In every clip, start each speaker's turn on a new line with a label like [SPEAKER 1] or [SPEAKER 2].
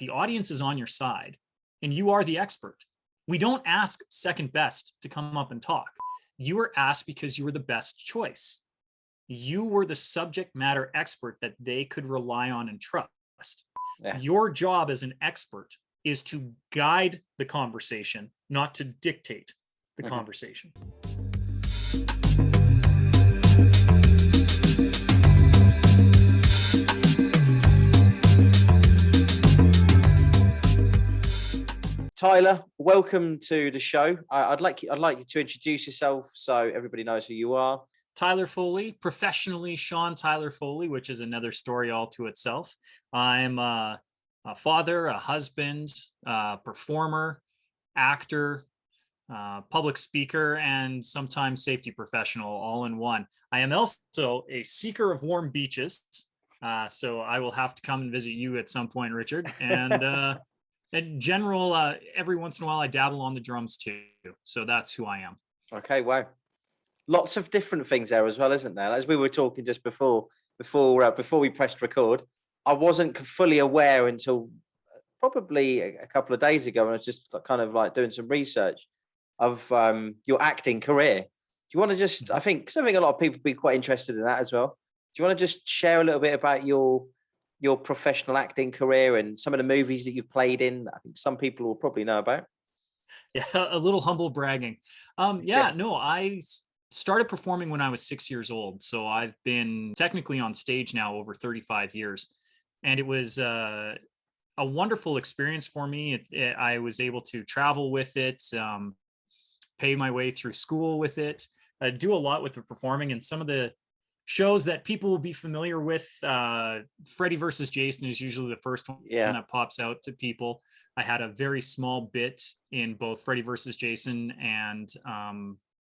[SPEAKER 1] the audience is on your side and you are the expert. We don't ask second best to come up and talk. You were asked because you were the best choice. You were the subject matter expert that they could rely on and trust. Yeah. Your job as an expert is to guide the conversation, not to dictate the conversation.
[SPEAKER 2] Tyler, welcome to the show. I'd like you to introduce yourself so everybody knows who you are.
[SPEAKER 1] Tyler Foley, professionally Sean Tyler Foley, which is another story all to itself. I'm a father, a husband, performer, actor, public speaker, and sometimes safety professional all in one. I am also a seeker of warm beaches. So I will have to come and visit you at some point, Richard. And in general, every once in a while, I dabble on the drums too. So that's who I am.
[SPEAKER 2] Okay, wow. Lots of different things there as well, isn't there? As we were talking just before we pressed record, I wasn't fully aware until probably a couple of days ago, and I was just kind of like doing some research of your acting career. Do you want to just, I think, because I think a lot of people would be quite interested in that as well. Do you want to just share a little bit about your professional acting career and some of the movies that you've played in? I think some people will probably know about.
[SPEAKER 1] Yeah, a little humble bragging. I started performing when I was 6 years old. So I've been technically on stage now over 35 years. And it was a wonderful experience for me. I was able to travel with it, pay my way through school with it, do a lot with the performing. And some of the shows that people will be familiar with, Freddy Vs Jason is usually the first one that pops out to people. I had a very small bit in both Freddy Vs Jason and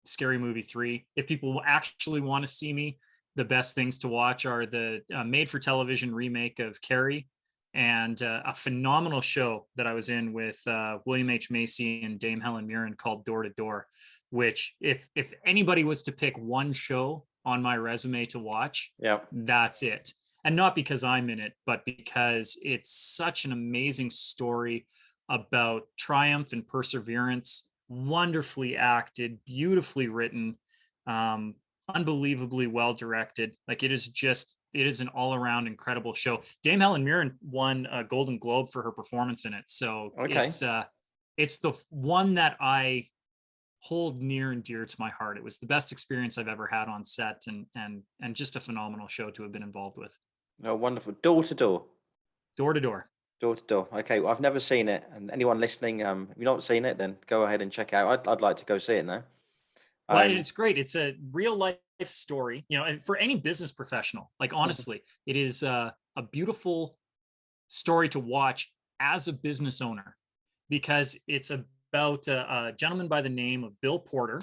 [SPEAKER 1] Scary Movie 3. If people actually want to see me, the best things to watch are the made-for-television remake of Carrie and a phenomenal show that I was in with William H. Macy and Dame Helen Mirren called Door to Door, which if anybody was to pick one show on my resume to watch, that's it. And not because I'm in it, but because it's such an amazing story about triumph and perseverance, wonderfully acted, beautifully written, unbelievably well directed. Like it is an all-around incredible show. Dame Helen Mirren won a Golden Globe for her performance in it. So it's the one that I hold near and dear to my heart. It was the best experience I've ever had on set, and just a phenomenal show to have been involved with.
[SPEAKER 2] Oh, wonderful. Door to Door.
[SPEAKER 1] Door to Door.
[SPEAKER 2] Door to Door. Okay, well, I've never seen it, and anyone listening, if you've not seen it, then go ahead and check it out. I'd like to go see it now.
[SPEAKER 1] Well, it's great. It's a real life story, and for any business professional, like honestly, it is a beautiful story to watch as a business owner, because it's about a gentleman by the name of Bill Porter,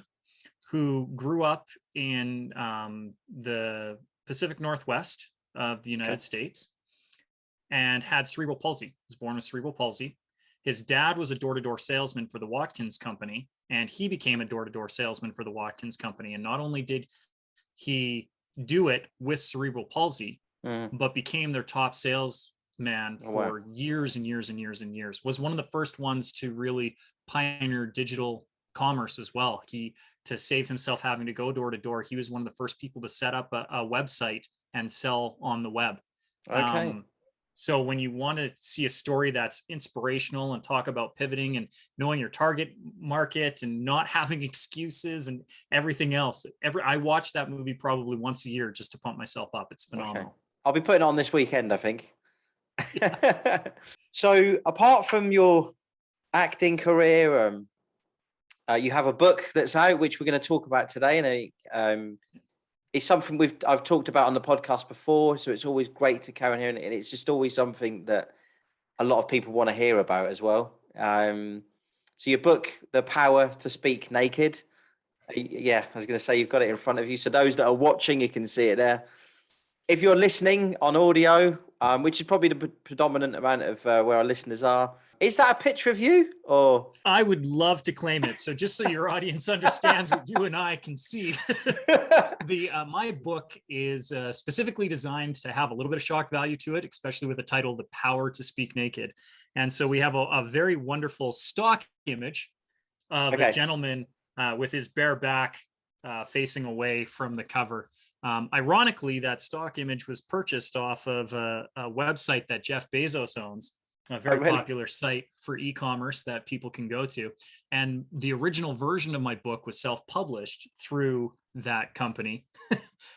[SPEAKER 1] who grew up in the Pacific Northwest of the United States and had cerebral palsy. He was born with cerebral palsy. His dad was a door-to-door salesman for the Watkins Company, and he became a door-to-door salesman for the Watkins Company. And not only did he do it with cerebral palsy, but became their top salesman for years and years and years and years. Was one of the first ones to really pioneer digital commerce as well. To save himself having to go door to door, he was one of the first people to set up a website and sell on the web. So when you want to see a story that's inspirational and talk about pivoting and knowing your target market and not having excuses and everything else, I watch that movie probably once a year just to pump myself up. It's phenomenal.
[SPEAKER 2] Okay. I'll be putting it on this weekend, I think. So apart from your acting career, you have a book that's out, which we're going to talk about today, and it's something I've talked about on the podcast before, so it's always great to carry on here, and it's just always something that a lot of people want to hear about as well. So your book, The Power to Speak Naked, I was going to say you've got it in front of you, so those that are watching, you can see it there. If you're listening on audio, which is probably the predominant amount of where our listeners are, is that a picture of you or?
[SPEAKER 1] I would love to claim it. So just so your audience understands what you and I can see, my book is specifically designed to have a little bit of shock value to it, especially with the title, The Power to Speak Naked. And so we have a very wonderful stock image of a gentleman with his bare back facing away from the cover. Ironically, that stock image was purchased off of a website that Jeff Bezos owns, a very popular site for e-commerce that people can go to. And the original version of my book was self-published through that company.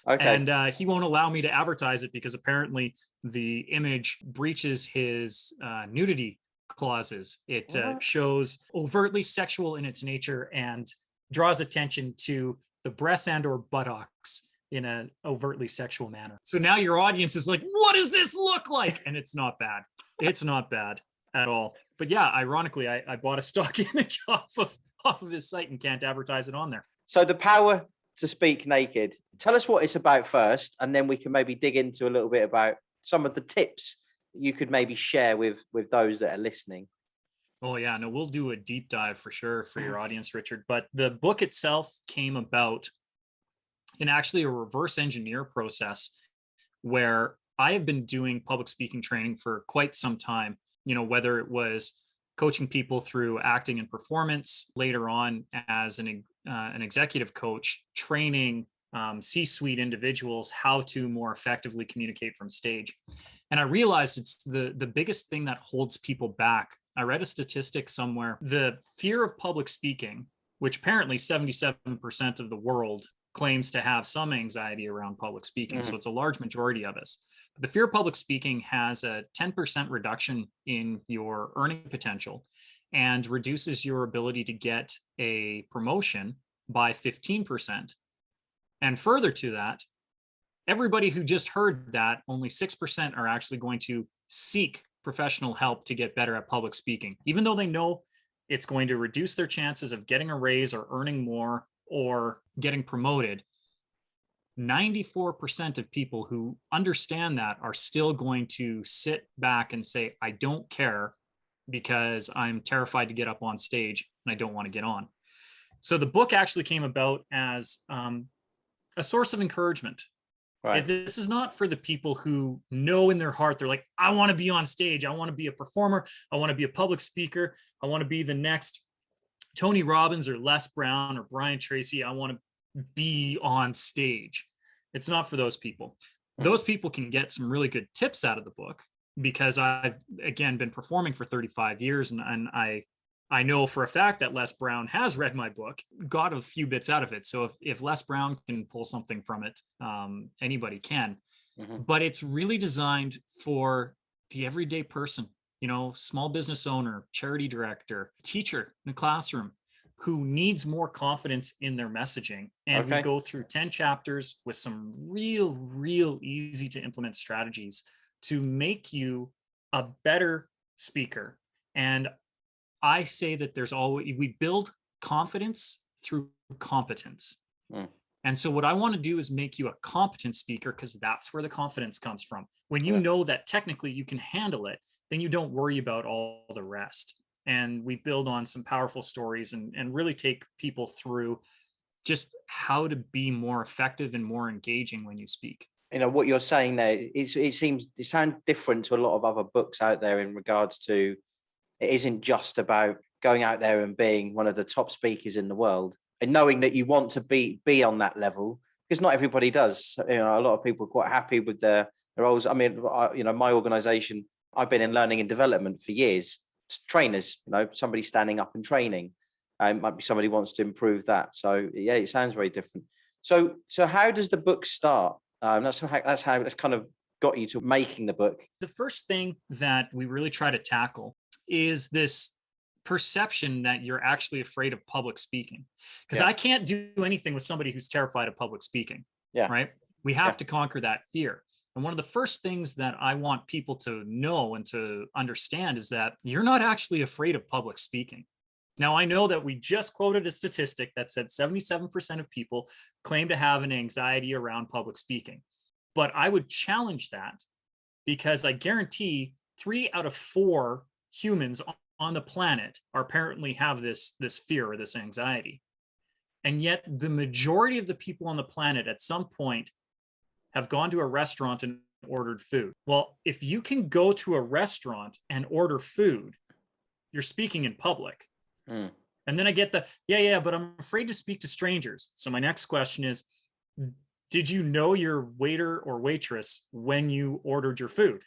[SPEAKER 1] And he won't allow me to advertise it because apparently the image breaches his nudity clauses. It shows overtly sexual in its nature and draws attention to the breasts and or buttocks in an overtly sexual manner. So now your audience is like, what does this look like? And it's not bad. It's not bad at all. But yeah, ironically, I bought a stock image off of his site and can't advertise it on there.
[SPEAKER 2] So The Power to Speak Naked. Tell us what it's about first, and then we can maybe dig into a little bit about some of the tips you could maybe share with those that are listening.
[SPEAKER 1] Oh yeah, no, we'll do a deep dive for sure for your audience, Richard. But the book itself came about in actually a reverse engineer process where I have been doing public speaking training for quite some time, you know, whether it was coaching people through acting and performance, later on as an executive coach, training C-suite individuals how to more effectively communicate from stage. And I realized it's the biggest thing that holds people back. I read a statistic somewhere, the fear of public speaking, which apparently 77% of the world claims to have some anxiety around public speaking. So it's a large majority of us. But the fear of public speaking has a 10% reduction in your earning potential and reduces your ability to get a promotion by 15%. And further to that, everybody who just heard that, only 6% are actually going to seek professional help to get better at public speaking, even though they know it's going to reduce their chances of getting a raise or earning more or getting promoted. 94% of people who understand that are still going to sit back and say, I don't care because I'm terrified to get up on stage and I don't want to get on. So the book actually came about as a source of encouragement. Right. This is not for the people who know in their heart, they're like, I want to be on stage. I want to be a performer. I want to be a public speaker. I want to be the next Tony Robbins or Les Brown or Brian Tracy. I want to be on stage. It's not for those people. Those people can get some really good tips out of the book because I've, again, been performing for 35 years. And I know for a fact that Les Brown has read my book, got a few bits out of it. So if Les Brown can pull something from it, anybody can. But it's really designed for the everyday person, you know, small business owner, charity director, teacher in a classroom who needs more confidence in their messaging. And we go through 10 chapters with some real easy to implement strategies to make you a better speaker. And I say that we build confidence through competence. And so what I want to do is make you a competent speaker because that's where the confidence comes from. When you know that technically you can handle it, then you don't worry about all the rest. And we build on some powerful stories and really take people through just how to be more effective and more engaging when you speak.
[SPEAKER 2] You know, what you're saying there, it sounds different to a lot of other books out there in regards to it isn't just about going out there and being one of the top speakers in the world and knowing that you want to be on that level, because not everybody does. You know, a lot of people are quite happy with their roles. I mean, you know, my organization, I've been in learning and development for years. Trainers, you know, somebody standing up and training. Might be somebody wants to improve that. So yeah, it sounds very different. So how does the book start? That's kind of got you to making the book.
[SPEAKER 1] The first thing that we really try to tackle is this perception that you're actually afraid of public speaking, because I can't do anything with somebody who's terrified of public speaking. Right. We have to conquer that fear. And one of the first things that I want people to know and to understand is that you're not actually afraid of public speaking. Now, I know that we just quoted a statistic that said 77% of people claim to have an anxiety around public speaking. But I would challenge that, because I guarantee 3 out of 4 humans on the planet are apparently have this fear or this anxiety. And yet the majority of the people on the planet at some point have gone to a restaurant and ordered food. Well, if you can go to a restaurant and order food, you're speaking in public.
[SPEAKER 2] Mm.
[SPEAKER 1] And then I get yeah, but I'm afraid to speak to strangers. So my next question is, did you know your waiter or waitress when you ordered your food?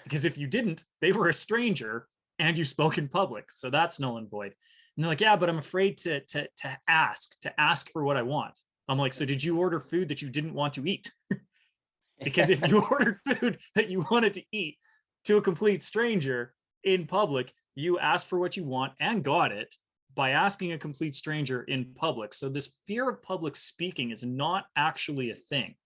[SPEAKER 1] Because if you didn't, they were a stranger and you spoke in public. So that's null and void. And they're like, yeah, but I'm afraid to ask for what I want. I'm like, so did you order food that you didn't want to eat? Because if you ordered food that you wanted to eat to a complete stranger in public, you asked for what you want and got it by asking a complete stranger in public. So this fear of public speaking is not actually a thing.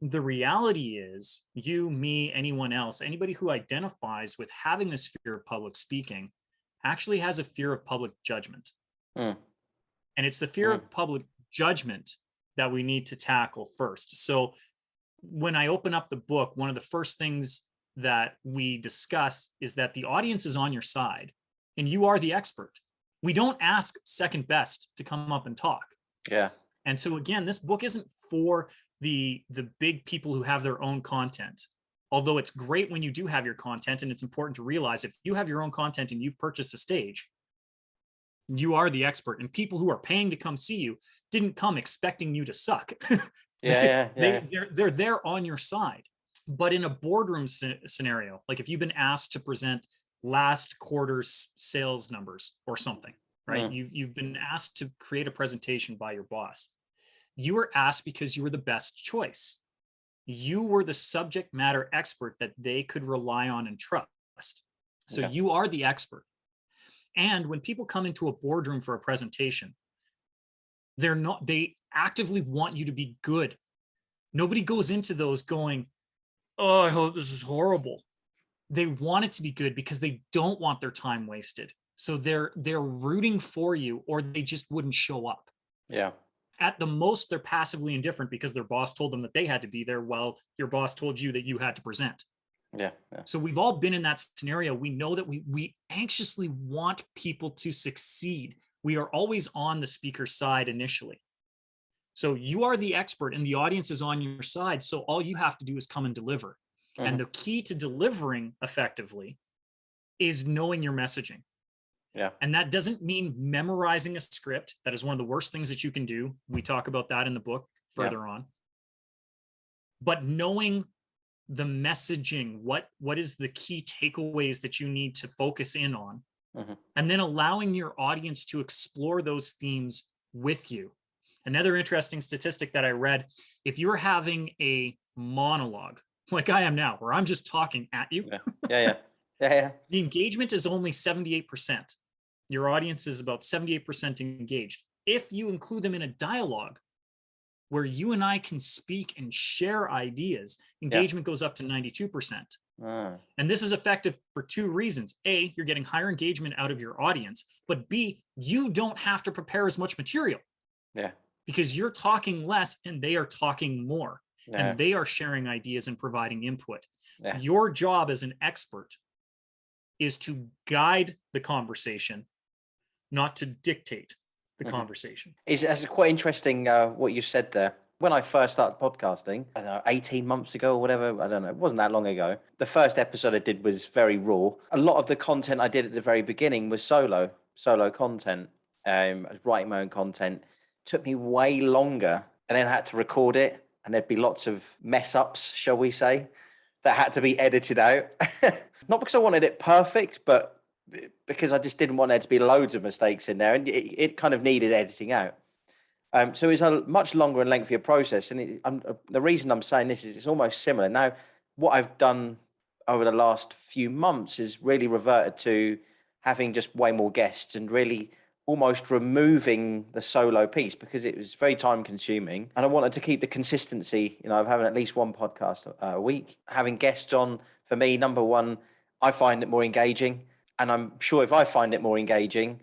[SPEAKER 1] The reality is, you, me, anyone else, anybody who identifies with having this fear of public speaking actually has a fear of public judgment.
[SPEAKER 2] Mm.
[SPEAKER 1] And it's the fear of public judgment that we need to tackle first. So when I open up the book, one of the first things that we discuss is that the audience is on your side and you are the expert. We don't ask second best to come up and talk.
[SPEAKER 2] Yeah.
[SPEAKER 1] And so again, this book isn't for the big people who have their own content. Although it's great when you do have your content, and it's important to realize if you have your own content and you've purchased a stage, you are the expert, and people who are paying to come see you didn't come expecting you to suck. They're there on your side. But in a boardroom scenario, like if you've been asked to present last quarter's sales numbers or something, right? You've been asked to create a presentation by your boss. You were asked because you were the best choice. You were the subject matter expert that they could rely on and trust. So you are the expert. And when people come into a boardroom for a presentation, they actively want you to be good. Nobody goes into those going, oh, I hope this is horrible. They want it to be good because they don't want their time wasted. So they're rooting for you, or they just wouldn't show up.
[SPEAKER 2] Yeah.
[SPEAKER 1] At the most, they're passively indifferent because their boss told them that they had to be there while your boss told you that you had to present.
[SPEAKER 2] Yeah.
[SPEAKER 1] So we've all been in that scenario. We know that we anxiously want people to succeed. We are always on the speaker's side initially. So you are the expert and the audience is on your side. So all you have to do is come and deliver. And the key to delivering effectively is knowing your messaging.
[SPEAKER 2] Yeah.
[SPEAKER 1] And that doesn't mean memorizing a script. That is one of the worst things that you can do. We talk about that in the book further on. But knowing the messaging, what is the key takeaways that you need to focus in on, and then allowing your audience to explore those themes with you. Another interesting statistic that I read, if you're having a monologue, like I am now, where I'm just talking at you, the engagement is only 78%. Your audience is about 78% engaged. If you include them in a dialogue where you and I can speak and share ideas, engagement goes up to 92%. And this is effective for 2 reasons. A, you're getting higher engagement out of your audience, but B, you don't have to prepare as much material. Because you're talking less and they are talking more. And they are sharing ideas and providing input. Your job as an expert is to guide the conversation, not to dictate the conversation.
[SPEAKER 2] It's quite interesting what you said there. When I first started podcasting, I don't know, 18 months ago or whatever, I don't know, it wasn't that long ago. The first episode I did was very raw. A lot of the content I did at the very beginning was solo content. I was writing my own content. It took me way longer, and then I had to record it, and there'd be lots of mess ups, shall we say, that had to be edited out. Not because I wanted it perfect, but because I just didn't want there to be loads of mistakes in there, and it kind of needed editing out. So it's a much longer and lengthier process. And the reason I'm saying this is it's almost similar. Now, what I've done over the last few months is really reverted to having just way more guests and really almost removing the solo piece because it was very time consuming. And I wanted to keep the consistency, of having at least one podcast a week. Having guests on, for me, number one, I find it more engaging. And I'm sure if I find it more engaging,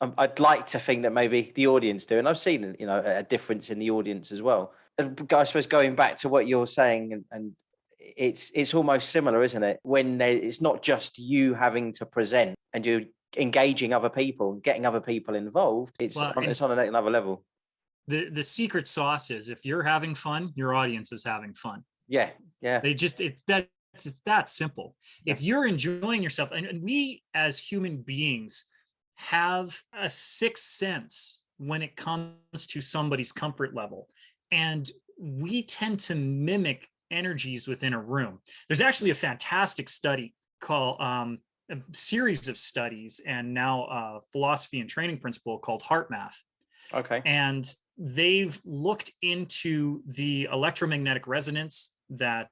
[SPEAKER 2] I'd like to think that maybe the audience do. And I've seen, a difference in the audience as well. I suppose going back to what you're saying, and it's almost similar, isn't it? When it's not just you having to present and you engaging other people, getting other people involved. It's on another level.
[SPEAKER 1] The secret sauce is if you're having fun, your audience is having fun.
[SPEAKER 2] Yeah.
[SPEAKER 1] It's that simple.
[SPEAKER 2] Yeah.
[SPEAKER 1] If you're enjoying yourself, and we as human beings have a sixth sense when it comes to somebody's comfort level, and we tend to mimic energies within a room. There's actually a fantastic study called a series of studies, and now a philosophy and training principle called heart math.
[SPEAKER 2] Okay.
[SPEAKER 1] And they've looked into the electromagnetic resonance that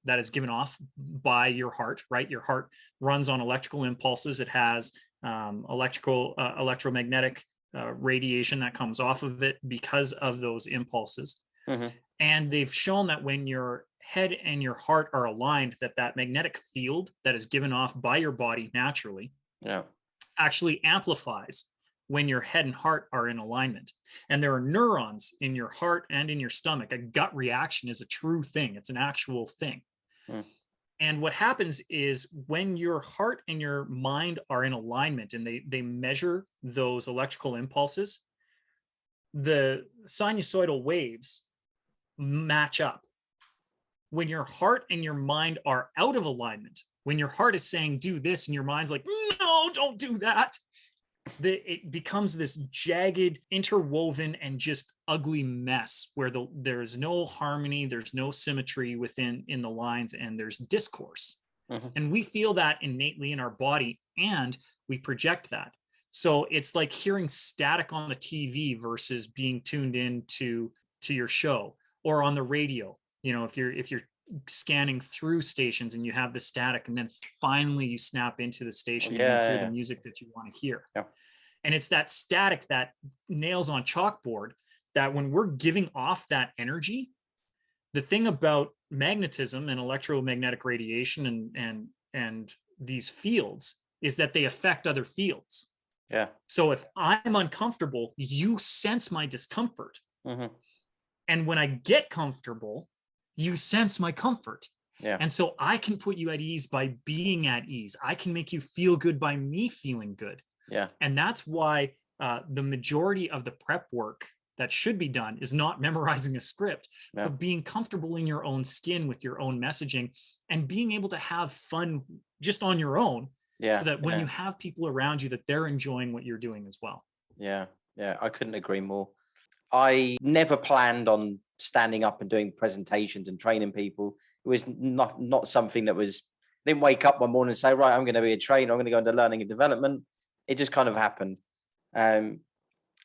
[SPEAKER 1] is given off by your heart, right? Your heart runs on electrical impulses. It has electromagnetic radiation that comes off of it because of those impulses.
[SPEAKER 2] Mm-hmm.
[SPEAKER 1] And they've shown that when your head and your heart are aligned, that magnetic field that is given off by your body naturally actually amplifies when your head and heart are in alignment. And there are neurons in your heart and in your stomach. A gut reaction is a true thing. It's an actual thing. And what happens is when your heart and your mind are in alignment and they measure those electrical impulses, the sinusoidal waves match up. When your heart and your mind are out of alignment, when your heart is saying do this and your mind's like, no, don't do that, it becomes this jagged, interwoven, and just ugly mess where there's no harmony, there's no symmetry in the lines, and there's discourse.
[SPEAKER 2] Mm-hmm.
[SPEAKER 1] And we feel that innately in our body, and we project that. So it's like hearing static on the TV versus being tuned in to your show, or on the radio. You know, if you're scanning through stations and you have the static, and then finally you snap into the station and you hear the music that you want to hear. And it's that static, that nails on chalkboard, that when we're giving off that energy, the thing about magnetism and electromagnetic radiation and these fields is that they affect other fields. So if I'm uncomfortable, you sense my discomfort.
[SPEAKER 2] Mm-hmm.
[SPEAKER 1] And when I get comfortable, you sense my comfort. And so I can put you at ease by being at ease. I can make you feel good by me feeling good. And that's why the majority of the prep work that should be done is not memorizing a script, but being comfortable in your own skin with your own messaging and being able to have fun just on your own. So that when you have people around you, that they're enjoying what you're doing as well.
[SPEAKER 2] I couldn't agree more. I never planned on standing up and doing presentations and training people. It was not something that was, I didn't wake up one morning and say, right, I'm going to be a trainer, I'm going to go into learning and development. It just kind of happened. And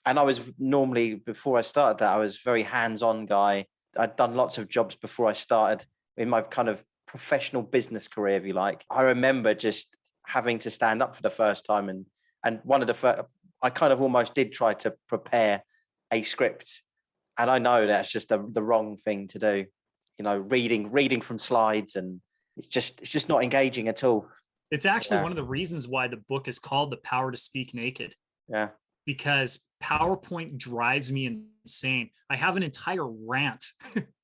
[SPEAKER 2] I was normally, before I started that, I was a very hands-on guy. I'd done lots of jobs before I started in my kind of professional business career, if you like. I remember just having to stand up for the first time. And one of the first, I kind of almost did try to prepare a script. And I know that's just the wrong thing to do. You know, reading from slides, and it's just not engaging at all.
[SPEAKER 1] It's actually one of the reasons why the book is called The Power to Speak Naked. Because PowerPoint drives me insane. I have an entire rant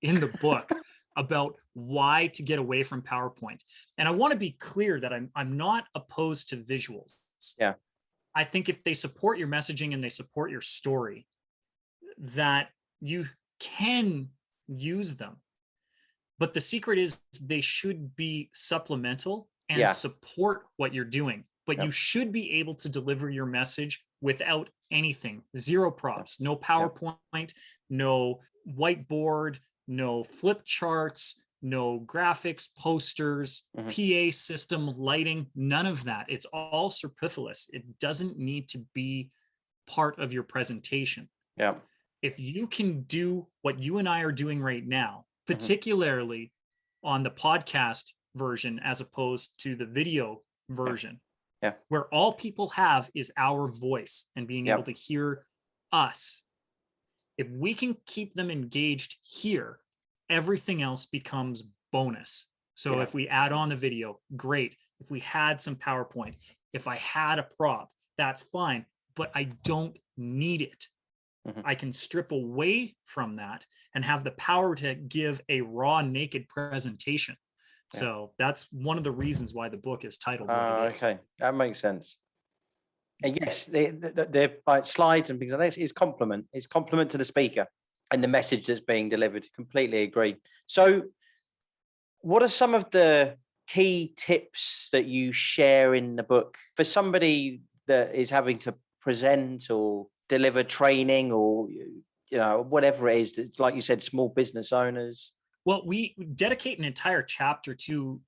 [SPEAKER 1] in the book about why to get away from PowerPoint. And I want to be clear that I'm not opposed to visuals. I think if they support your messaging and they support your story, that you can use them. But the secret is they should be supplemental and support what you're doing. But you should be able to deliver your message without anything. Zero props, no PowerPoint, no whiteboard, no flip charts, no graphics, posters, PA system, lighting, none of that. It's all superfluous. It doesn't need to be part of your presentation. If you can do what you and I are doing right now, particularly on the podcast version as opposed to the video version, where all people have is our voice and being able to hear us. If we can keep them engaged here, everything else becomes bonus. So if we add on the video, great. If we had some PowerPoint, if I had a prop, that's fine, but I don't need it.
[SPEAKER 2] Mhm.
[SPEAKER 1] I can strip away from that and have the power to give a raw, naked presentation.
[SPEAKER 2] Yeah.
[SPEAKER 1] So that's one of the reasons why the book is titled what it is.
[SPEAKER 2] Okay, that makes sense. And yes, the like slides and things like that is compliment. It's compliment to the speaker and the message that's being delivered. Completely agree. So, what are some of the key tips that you share in the book for somebody that is having to present or deliver training, or whatever it is? That, like you said, small business owners.
[SPEAKER 1] Well, we dedicate an entire chapter to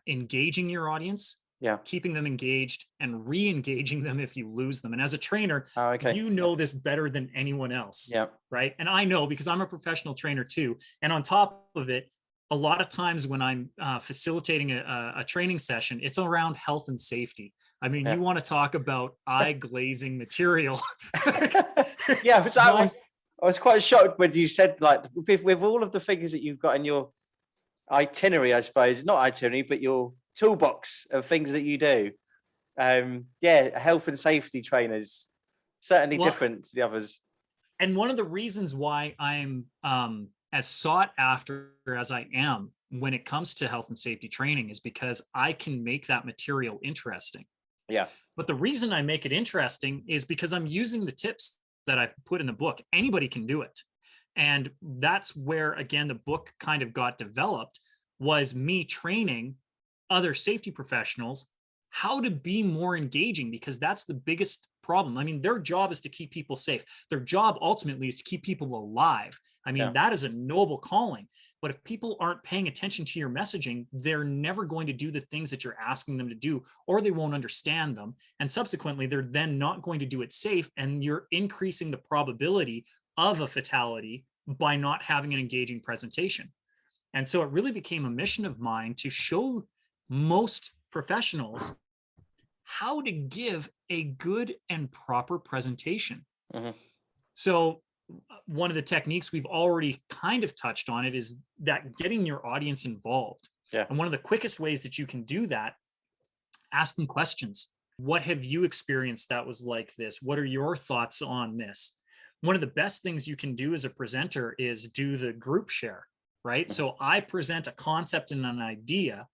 [SPEAKER 1] engaging your audience,
[SPEAKER 2] Yeah.
[SPEAKER 1] keeping them engaged, and re-engaging them if you lose them. And as a trainer,
[SPEAKER 2] Oh, okay.
[SPEAKER 1] you know this better than anyone else,
[SPEAKER 2] Yeah.
[SPEAKER 1] right? And I know because I'm a professional trainer too. And on top of it, a lot of times when I'm facilitating a training session, it's around health and safety. I mean,
[SPEAKER 2] Yeah.
[SPEAKER 1] you want to talk about eye glazing material.
[SPEAKER 2] Yeah, so
[SPEAKER 1] My-
[SPEAKER 2] I was quite shocked when you said, like, with all of the things that you've got in your itinerary, I suppose, not itinerary, but your toolbox of things that you do. Yeah, health and safety trainers, certainly
[SPEAKER 1] well,
[SPEAKER 2] different to the others.
[SPEAKER 1] and one of the reasons why I'm as sought after as I am when it comes to health and safety training is because I can make that material interesting.
[SPEAKER 2] Yeah.
[SPEAKER 1] But the reason I make it interesting is because I'm using the tips that I've put in the book. Anybody can do it. And that's where, again, the book kind of got developed, was me training other safety professionals how to be more engaging, because that's the biggest problem. I mean, their job is to keep people safe. Their job ultimately is to keep people alive. I mean,
[SPEAKER 2] Yeah.
[SPEAKER 1] that is a noble calling. But if people aren't paying attention to your messaging, they're never going to do the things that you're asking them to do, or they won't understand them. And subsequently, they're then not going to do it safe. And you're increasing the probability of a fatality by not having an engaging presentation. And so it really became a mission of mine to show most professionals how to give a good and proper presentation.
[SPEAKER 2] Mhm.
[SPEAKER 1] So one of the techniques we've already kind of touched on it is that getting your audience involved.
[SPEAKER 2] Yeah.
[SPEAKER 1] And one of the quickest ways that you can do that, ask them questions. What have you experienced that was like this? What are your thoughts on this? One of the best things you can do as a presenter is do the group share, right?
[SPEAKER 2] Mhm.
[SPEAKER 1] So I present a concept and an idea,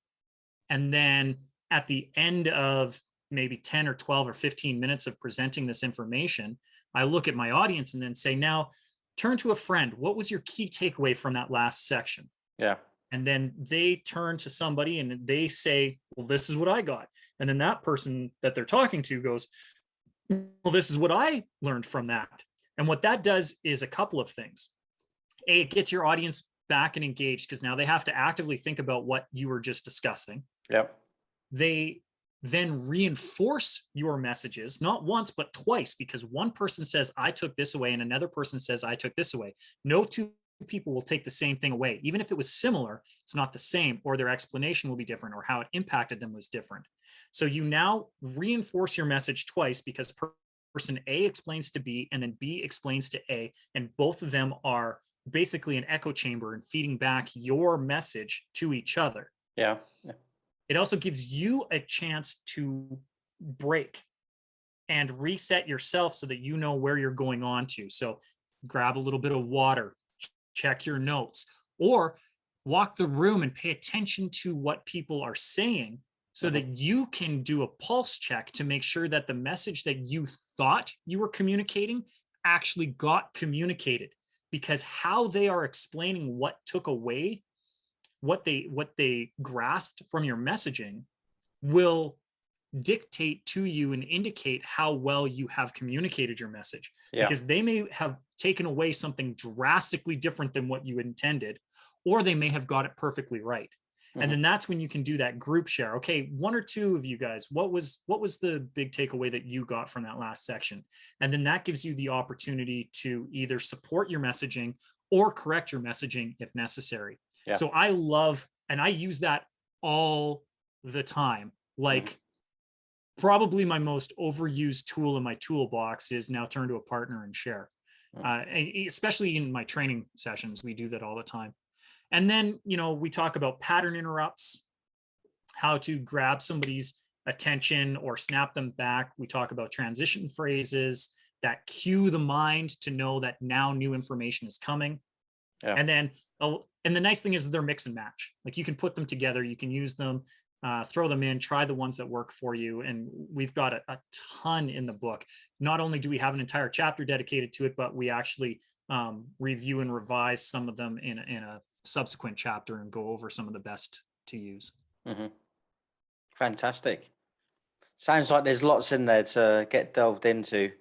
[SPEAKER 1] and then at the end of maybe 10 or 12 or 15 minutes of presenting this information, I look at my audience and then say, now turn to a friend. What was your key takeaway from that last section?
[SPEAKER 2] Yeah.
[SPEAKER 1] And then they turn to somebody and they say, well, this is what I got. And then that person that they're talking to goes, well, this is what I learned from that. And what that does is a couple of things. A, it gets your audience back and engaged, because now they have to actively think about what you were just discussing.
[SPEAKER 2] Yeah.
[SPEAKER 1] They then reinforce your messages, not once, but twice, because one person says, I took this away, and another person says, I took this away. No two people will take the same thing away. Even if it was similar, it's not the same, or their explanation will be different, or how it impacted them was different. So you now reinforce your message twice, because person A explains to B, and then B explains to A, and both of them are basically an echo chamber and feeding back your message to each other.
[SPEAKER 2] Yeah. Yeah.
[SPEAKER 1] It also gives you a chance to break and reset yourself so that you know where you're going on to. So grab a little bit of water, check your notes, or walk the room and pay attention to what people are saying, so that you can do a pulse check to make sure that the message that you thought you were communicating actually got communicated. Because how they are explaining what took away, what they grasped from your messaging, will dictate to you and indicate how well you have communicated your message.
[SPEAKER 2] Yeah.
[SPEAKER 1] Because they may have taken away something drastically different than what you intended, or they may have got it perfectly right. And then that's when you can do that group share. Okay, one or two of you guys, what was the big takeaway that you got from that last section? And then that gives you the opportunity to either support your messaging or correct your messaging if necessary.
[SPEAKER 2] Yeah.
[SPEAKER 1] So I love, and I use that all the time. Like, probably my most overused tool in my toolbox is now turn to a partner and share. Especially in my training sessions, we do that all the time. And then, we talk about pattern interrupts, how to grab somebody's attention or snap them back. We talk about transition phrases, that cue the mind to know that now new information is coming.
[SPEAKER 2] Yeah.
[SPEAKER 1] And then, and the nice thing is they're mix and match. Like you can put them together, you can use them, throw them in, try the ones that work for you. And we've got a ton in the book. Not only do we have an entire chapter dedicated to it, but we actually review and revise some of them in a subsequent chapter and go over some of the best to use.
[SPEAKER 2] Mm-hmm. Fantastic. Sounds like there's lots in there to get delved into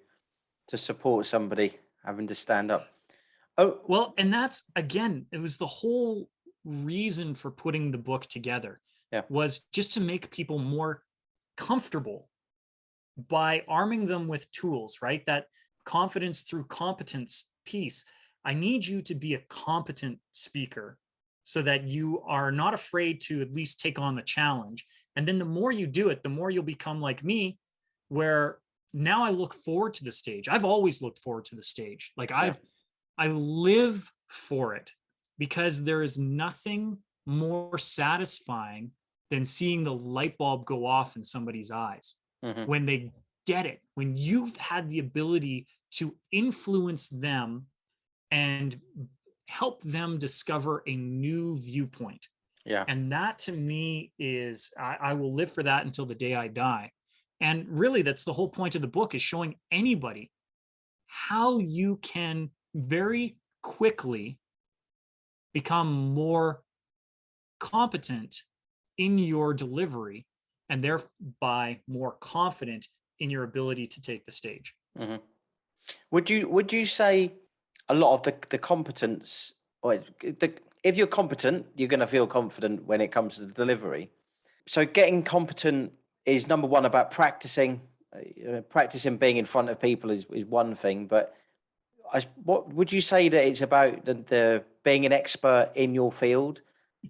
[SPEAKER 2] to support somebody having to stand up. Oh,
[SPEAKER 1] well, and that's, again, it was the whole reason for putting the book together.
[SPEAKER 2] Yeah.
[SPEAKER 1] Was just to make people more comfortable by arming them with tools, right? That confidence through competence piece. I need you to be a competent speaker so that you are not afraid to at least take on the challenge. And then the more you do it, the more you'll become like me, where now I look forward to the stage. I've always looked forward to the stage. Like I live for it, because there is nothing more satisfying than seeing the light bulb go off in somebody's eyes when they get it, when you've had the ability to influence them and help them discover a new viewpoint.
[SPEAKER 2] Yeah.
[SPEAKER 1] And that to me is, I will live for that until the day I die. And really, that's the whole point of the book, is showing anybody how you can very quickly become more competent in your delivery and thereby more confident in your ability to take the stage.
[SPEAKER 2] Mm-hmm. Would you say a lot of the competence, or if you're competent, you're going to feel confident when it comes to the delivery. So getting competent is number one about practicing. Practicing being in front of people is one thing, but what would you say that it's about the being an expert in your field?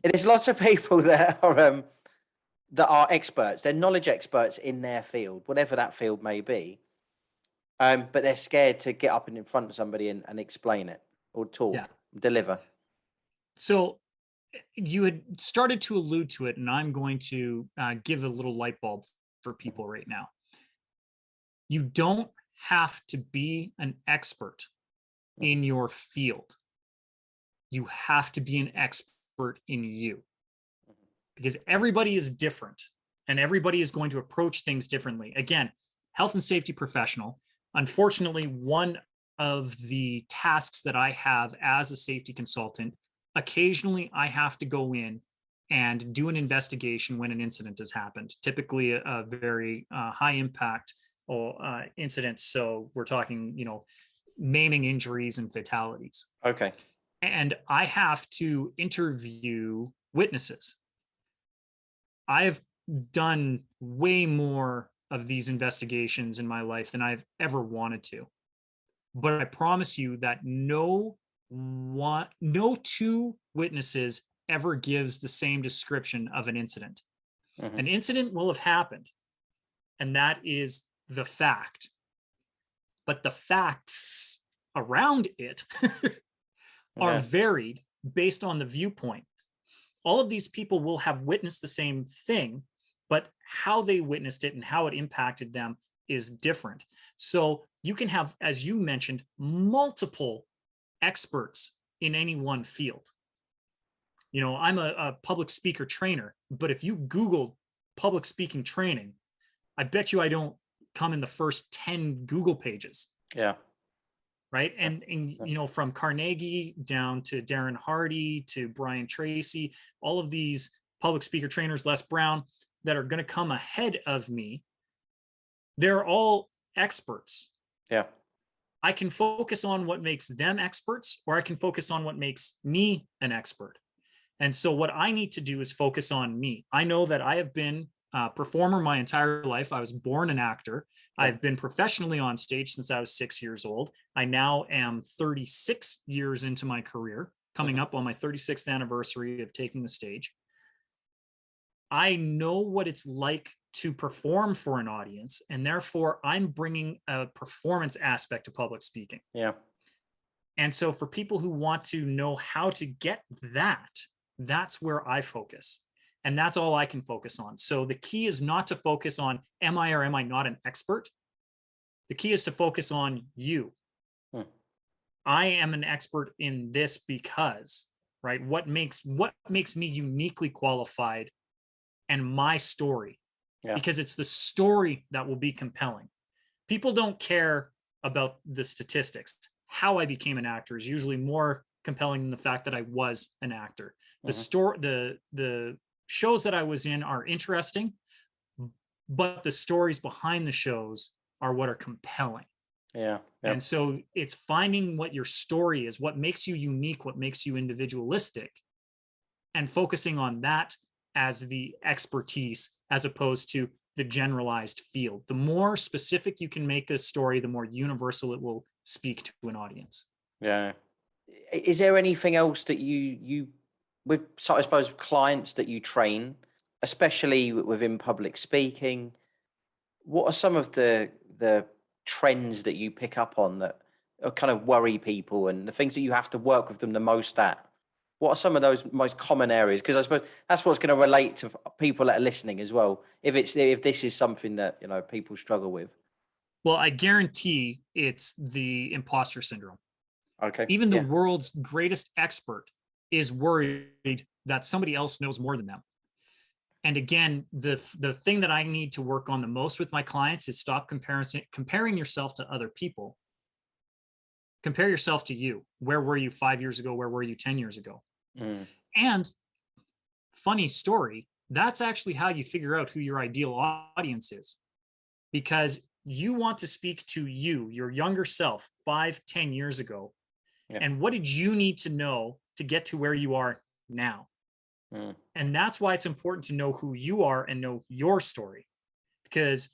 [SPEAKER 2] There's lots of people that are experts. They're knowledge experts in their field, whatever that field may be. But they're scared to get up in front of somebody and explain it or talk, deliver.
[SPEAKER 1] So you had started to allude to it, and I'm going to give a little light bulb for people right now. You don't have to be an expert in your field. You have to be an expert in you, because everybody is different and everybody is going to approach things differently. Again, health and safety professional. Unfortunately, one of the tasks that I have as a safety consultant, occasionally I have to go in and do an investigation when an incident has happened, typically a very high impact incident. So we're talking, maiming, injuries, and fatalities.
[SPEAKER 2] Okay.
[SPEAKER 1] And I have to interview witnesses. I've done way more of these investigations in my life than I've ever wanted to. But I promise you that no two witnesses ever gives the same description of an incident. Mm-hmm. An incident will have happened, and that is the fact. But the facts around it are varied based on the viewpoint. All of these people will have witnessed the same thing, but how they witnessed it and how it impacted them is different. So you can have, as you mentioned, multiple experts in any one field. I'm a public speaker trainer, but if you Google public speaking training, I bet you I don't come in the first 10 Google pages.
[SPEAKER 2] Yeah.
[SPEAKER 1] Right. And from Carnegie down to Darren Hardy to Brian Tracy, all of these public speaker trainers, Les Brown, that are going to come ahead of me, they're all experts.
[SPEAKER 2] Yeah.
[SPEAKER 1] I can focus on what makes them experts, or I can focus on what makes me an expert. And so what I need to do is focus on me. I know that I have been a performer my entire life. I was born an actor. Yeah. I've been professionally on stage since I was 6 years old. I now am 36 years into my career, coming up on my 36th anniversary of taking the stage. I know what it's like to perform for an audience, and therefore I'm bringing a performance aspect to public speaking.
[SPEAKER 2] Yeah.
[SPEAKER 1] And so for people who want to know how to get that, that's where I focus. And that's all I can focus on. So the key is not to focus on, am I or am I not an expert? The key is to focus on you.
[SPEAKER 2] Hmm.
[SPEAKER 1] I am an expert in this because, right? What makes me uniquely qualified, and my story, because it's the story that will be compelling. People don't care about the statistics. How I became an actor is usually more compelling than the fact that I was an actor. The story, the shows that I was in are interesting, but the stories behind the shows are what are compelling.
[SPEAKER 2] Yeah.
[SPEAKER 1] And so it's finding what your story is, what makes you unique, what makes you individualistic, and focusing on that as the expertise as opposed to the generalized field. The more specific you can make a story, the more universal it will speak to an audience.
[SPEAKER 2] Yeah. Is there anything else that you with, so I suppose, clients that you train, especially within public speaking? What are some of the trends that you pick up on that kind of worry people, and the things that you have to work with them the most at? What are some of those most common areas? Because I suppose that's what's going to relate to people that are listening as well. If this is something that people struggle with.
[SPEAKER 1] Well, I guarantee it's the imposter syndrome.
[SPEAKER 2] Okay.
[SPEAKER 1] Even the world's greatest expert is worried that somebody else knows more than them. And again, the thing that I need to work on the most with my clients is stop comparing yourself to other people. Compare yourself to you. Where were you 5 years ago? Where were you 10 years ago? And funny story, that's actually how you figure out who your ideal audience is, because you want to speak to you, your younger self, 5-10 years ago. And what did you need to know to get to where you are now? And that's why it's important to know who you are and know your story, because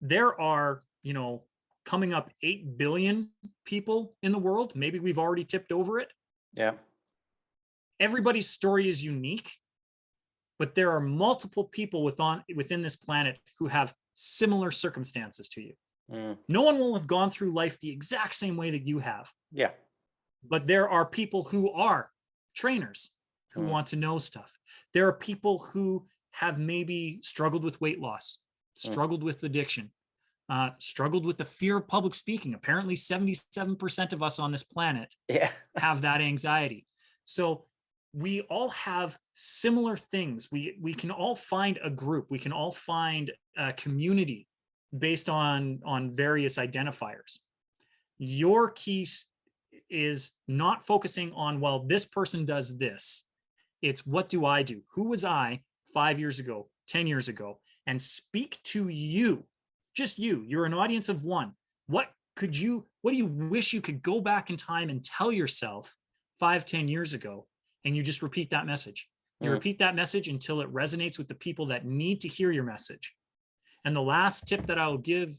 [SPEAKER 1] there are, coming up 8 billion people in the world. Maybe we've already tipped over it.
[SPEAKER 2] Yeah.
[SPEAKER 1] Everybody's story is unique, but there are multiple people within this planet who have similar circumstances to you. No one will have gone through life the exact same way that you have.
[SPEAKER 2] Yeah.
[SPEAKER 1] But there are people who are trainers who want to know stuff. There are people who have maybe struggled with weight loss, struggled with addiction, struggled with the fear of public speaking. Apparently 77% of us on this planet have that anxiety. So we all have similar things. We can all find a group. We can all find a community based on various identifiers. Your key is not focusing on, well, this person does this. It's, what do I do? Who was I 5 years ago, 10 years ago? And speak to you, just you. You're an audience of one. What do you wish you could go back in time and tell yourself 5-10 years ago? And you just repeat that message. You repeat that message until it resonates with the people that need to hear your message. And the last tip that I'll give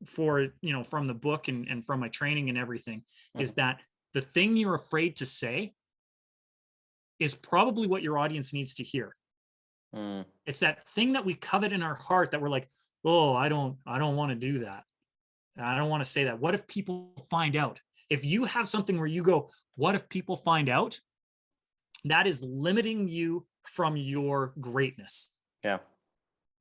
[SPEAKER 1] for, from the book and from my training and everything is that the thing you're afraid to say is probably what your audience needs to hear. It's that thing that we covet in our heart that we're like, oh, I don't want to do that. I don't want to say that. What if people find out? If you have something where you go, what if people find out? That is limiting you from your greatness.
[SPEAKER 2] Yeah.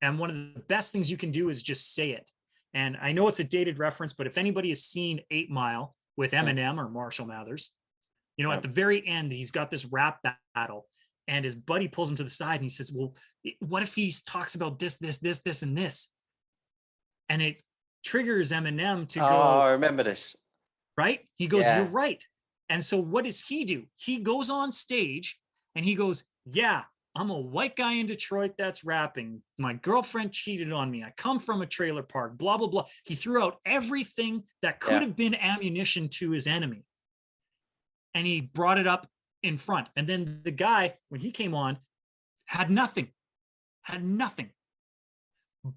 [SPEAKER 1] And one of the best things you can do is just say it. And I know it's a dated reference, but if anybody has seen 8 Mile with Eminem or Marshall Mathers, at the very end, he's got this rap battle and his buddy pulls him to the side and he says, well, what if he talks about this, this, this, this, and this? And it triggers Eminem to go,
[SPEAKER 2] oh, I remember this.
[SPEAKER 1] Right? He goes, you're right. And so what does he do? He goes on stage and he goes, yeah, I'm a white guy in Detroit that's rapping. My girlfriend cheated on me. I come from a trailer park, blah, blah, blah. He threw out everything that could have been ammunition to his enemy. And he brought it up in front. And then the guy, when he came on, had nothing.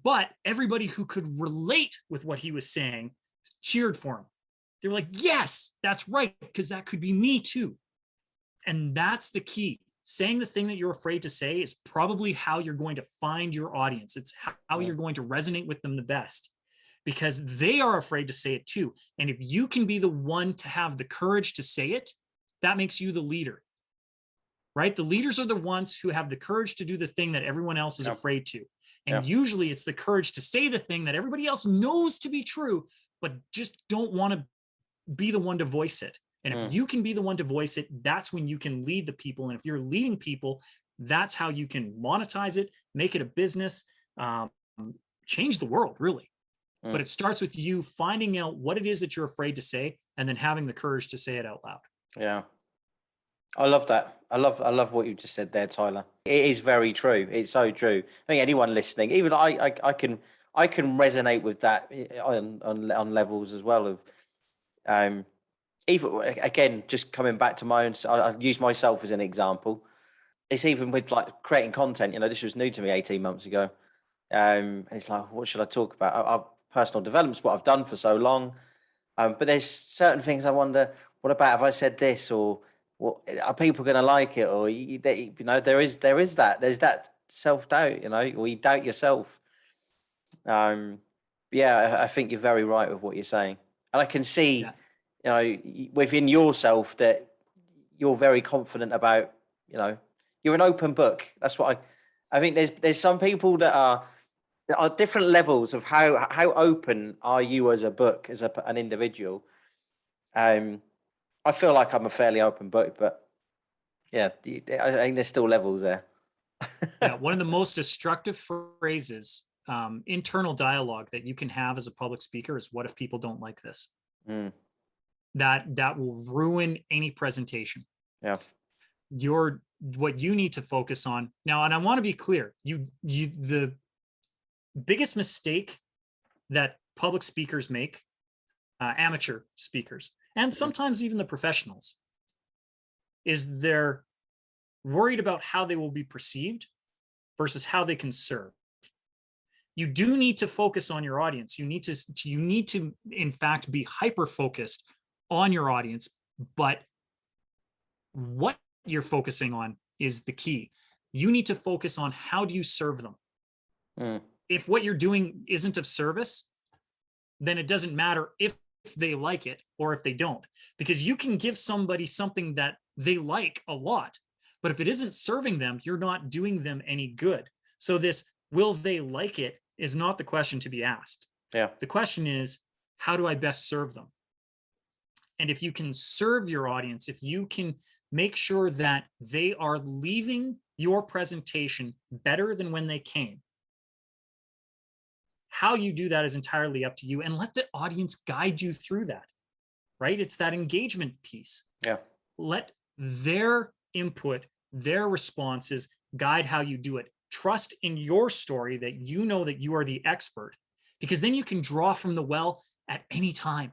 [SPEAKER 1] But everybody who could relate with what he was saying cheered for him. They were like, yes, that's right, because that could be me too. And that's the key. Saying the thing that you're afraid to say is probably how you're going to find your audience. It's how you're going to resonate with them the best, because they are afraid to say it too. And if you can be the one to have the courage to say it, that makes you the leader, right? The leaders are the ones who have the courage to do the thing that everyone else is afraid to. And usually it's the courage to say the thing that everybody else knows to be true, but just don't want to be the one to voice it. And if you can be the one to voice it, that's when you can lead the people. And if you're leading people, that's how you can monetize it, make it a business, change the world, really. But it starts with you finding out what it is that you're afraid to say, and then having the courage to say it out loud.
[SPEAKER 2] Yeah. I love that. I love what you just said there, Tyler. It is very true. It's so true. I think anyone listening, even I can resonate with that on levels as well. Of even again, just coming back to my own, I use myself as an example. It's even with like creating content. You know, this was new to me 18 months ago, and it's like, what should I talk about? Personal development's what I've done for so long, but there's certain things I wonder. What about if I said this, or what are people going to like it? Or you know, there's that self doubt, you know, or you doubt yourself. Yeah, I think you're very right with what you're saying, and I can see, you know, within yourself that you're very confident about. You know, you're an open book. That's what I think. There's some people that are. There are different levels of how open are you as a book, as an individual. I feel like I'm a fairly open book, but yeah, I think there's still levels there.
[SPEAKER 1] Yeah, one of the most destructive phrases, internal dialogue that you can have as a public speaker is, "What if people don't like this?" That will ruin any presentation.
[SPEAKER 2] Yeah.
[SPEAKER 1] What you need to focus on now, and I want to be clear, the biggest mistake that public speakers make, amateur speakers, and sometimes even the professionals, is they're worried about how they will be perceived versus how they can serve. You do need to focus on your audience. You need to, in fact, be hyper focused on your audience, but what you're focusing on is the key. You need to focus on how do you serve them. If what you're doing isn't of service, then it doesn't matter if they like it or if they don't, because you can give somebody something that they like a lot, but if it isn't serving them, you're not doing them any good. So this will they like it is not the question to be asked.
[SPEAKER 2] Yeah.
[SPEAKER 1] The question is, how do I best serve them? And if you can serve your audience, if you can make sure that they are leaving your presentation better than when they came, how you do that is entirely up to you, and let the audience guide you through that, right? It's that engagement piece.
[SPEAKER 2] Yeah.
[SPEAKER 1] Let their input, their responses guide how you do it. Trust in your story that you know that you are the expert, because then you can draw from the well at any time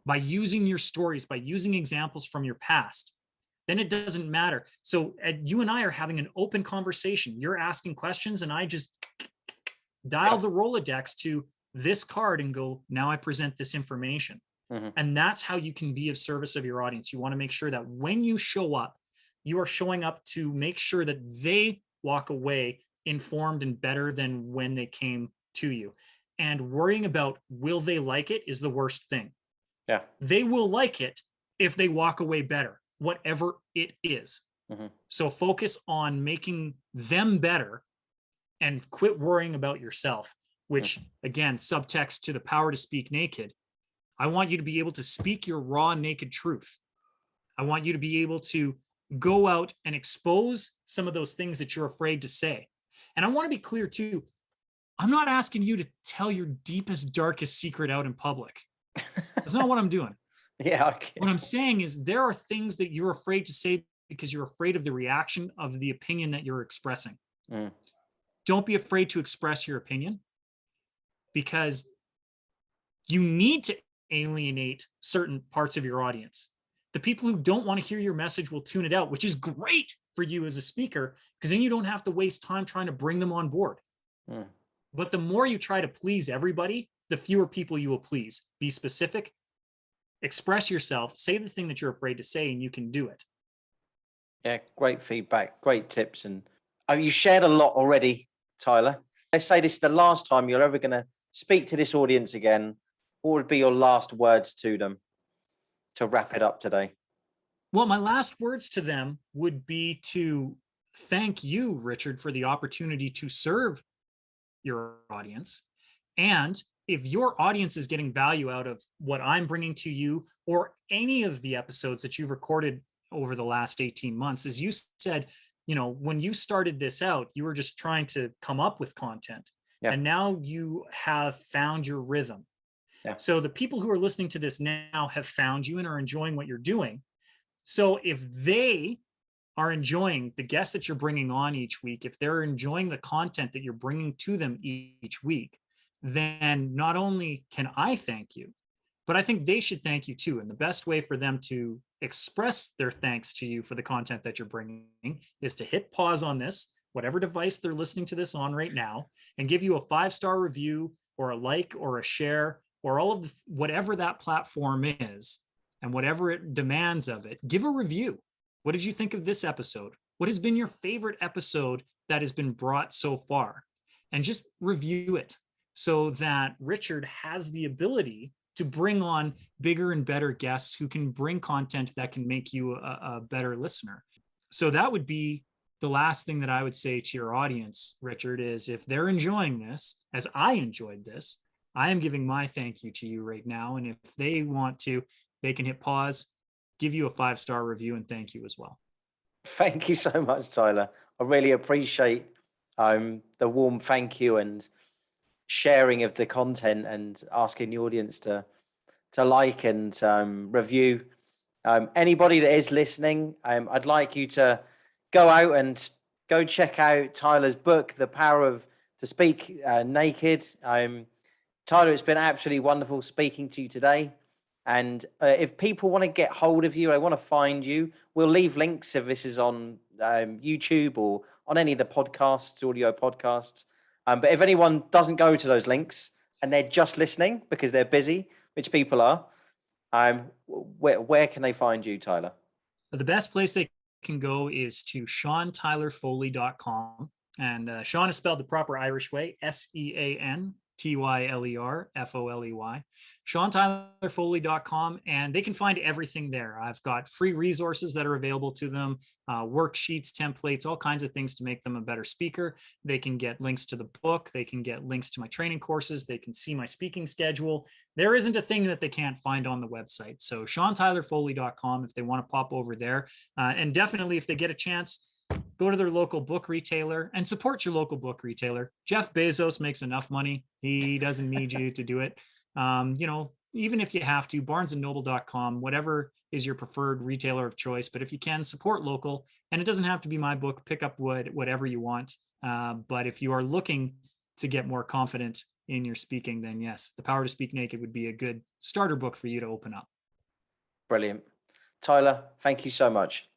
[SPEAKER 1] by using your stories, by using examples from your past. Then it doesn't matter. So you and I are having an open conversation. You're asking questions, and I just dial the Rolodex to this card and go, now I present this information. And that's how you can be of service of your audience. You want to make sure that when you show up, you are showing up to make sure that they walk away informed and better than when they came to you. And worrying about will they like it is the worst thing.
[SPEAKER 2] Yeah.
[SPEAKER 1] They will like it if they walk away better, whatever it is. So focus on making them better and quit worrying about yourself, which again, subtext to the power to speak naked. I want you to be able to speak your raw, naked truth. I want you to be able to go out and expose some of those things that you're afraid to say. And I want to be clear too. I'm not asking you to tell your deepest, darkest secret out in public. That's not what I'm doing.
[SPEAKER 2] Yeah. Okay.
[SPEAKER 1] What I'm saying is there are things that you're afraid to say because you're afraid of the reaction of the opinion that you're expressing. Don't be afraid to express your opinion, because you need to alienate certain parts of your audience. The people who don't want to hear your message will tune it out, which is great for you as a speaker, because then you don't have to waste time trying to bring them on board. But the more you try to please everybody, the fewer people you will please. Be specific, express yourself, say the thing that you're afraid to say, and you can do it.
[SPEAKER 2] Yeah, great feedback, great tips. And you shared a lot already, Tyler. Let's say this is the last time you're ever going to speak to this audience again. What would be your last words to them to wrap it up today?
[SPEAKER 1] Well, my last words to them would be to thank you, Richard, for the opportunity to serve your audience. And if your audience is getting value out of what I'm bringing to you or any of the episodes that you've recorded over the last 18 months, as you said, when you started this out, you were just trying to come up with content.
[SPEAKER 2] Yeah.
[SPEAKER 1] And now you have found your rhythm.
[SPEAKER 2] Yeah.
[SPEAKER 1] So the people who are listening to this now have found you and are enjoying what you're doing. So if they are enjoying the guests that you're bringing on each week, if they're enjoying the content that you're bringing to them each week, then not only can I thank you, but I think they should thank you too. And the best way for them to express their thanks to you for the content that you're bringing is to hit pause on this, whatever device they're listening to this on right now, and give you a 5-star review or a like or a share or all of whatever that platform is and whatever it demands of it. Give a review. What did you think of this episode? What has been your favorite episode that has been brought so far? And just review it so that Richard has the ability to bring on bigger and better guests who can bring content that can make you a better listener. So that would be the last thing that I would say to your audience, Richard, is if they're enjoying this, as I enjoyed this, I am giving my thank you to you right now. And if they want to, they can hit pause, give you a 5-star review, and thank you as well.
[SPEAKER 2] Thank you so much, Tyler. I really appreciate the warm thank you and sharing of the content and asking the audience to like and review. Anybody that is listening, I'd like you to go out and go check out Tyler's book, The Power to Speak Naked. Tyler, it's been absolutely wonderful speaking to you today. And if people want to get hold of you, I want to find you, we'll leave links if this is on YouTube or on any of the podcasts, audio podcasts. But if anyone doesn't go to those links and they're just listening because they're busy, which people are, where can they find you, Tyler?
[SPEAKER 1] The best place they can go is to SeanTylerFoley.com. And Sean is spelled the proper Irish way, SeanTylerFoley. SeanTylerFoley.com, and they can find everything there. I've got free resources that are available to them, worksheets, templates, all kinds of things to make them a better speaker. They can get links to the book. They can get links to my training courses. They can see my speaking schedule. There isn't a thing that they can't find on the website. So SeanTylerFoley.com if they want to pop over there. And definitely if they get a chance, go to their local book retailer and support your local book retailer. Jeff Bezos makes enough money. He doesn't need you to do it. Even if you have to, barnesandnoble.com, whatever is your preferred retailer of choice. But if you can, support local. And it doesn't have to be my book. Pick up whatever you want. But if you are looking to get more confident in your speaking, then yes, The Power to Speak Naked would be a good starter book for you to open up.
[SPEAKER 2] Brilliant. Tyler, thank you so much.